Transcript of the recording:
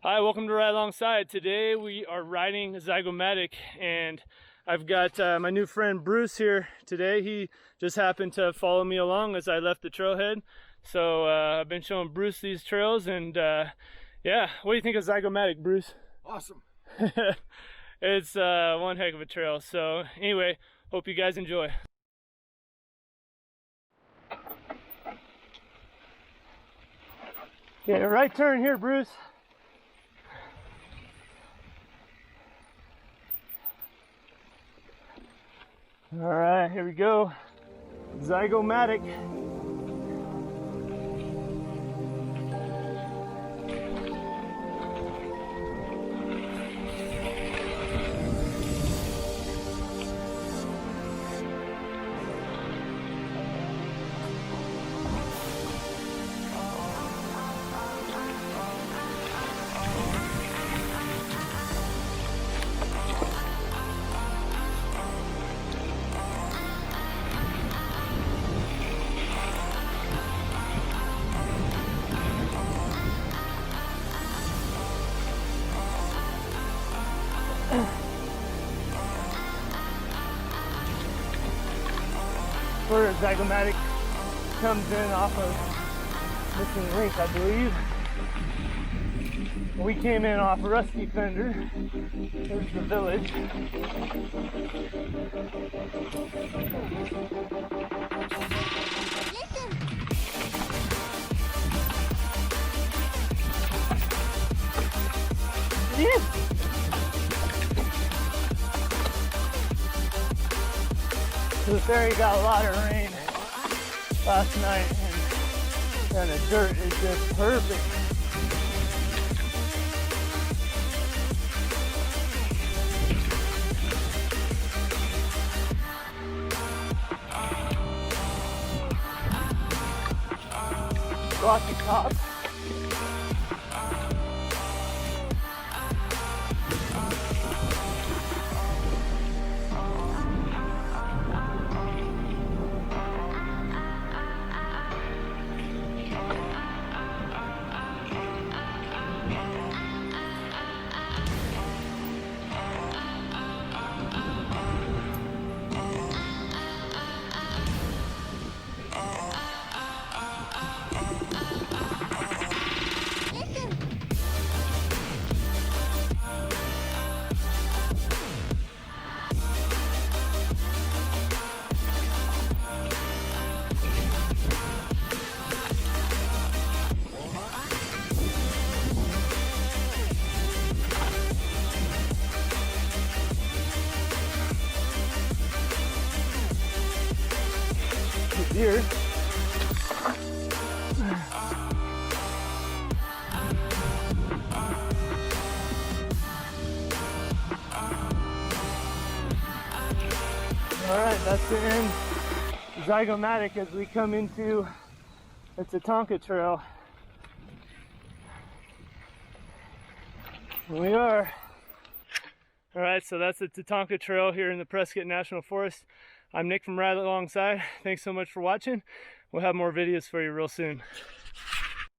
Hi, welcome to Ride Alongside. Today we are riding Zygomatic, and I've got my new friend Bruce here today. He just happened to follow me along as I left the trailhead. So I've been showing Bruce these trails, and yeah, what do you think of Zygomatic, Bruce? Awesome. It's one heck of a trail. So anyway, hope you guys enjoy. Yeah, right turn here, Bruce. All right, here we go. Zygomatic. Where Zygomatic comes in off of Missing Link, I believe. We came in off Rusty Fender. There's the village. Yeah. The ferry got a lot of rain last night, and the dirt is just perfect. Rocky top. Here. All right, that's the end. Zygomatic as we come into the Tatanka Trail. Here we are. All right, so that's the Tatanka Trail here in the Prescott National Forest. I'm Nick from Ride Alongside. Thanks so much for watching. We'll have more videos for you real soon.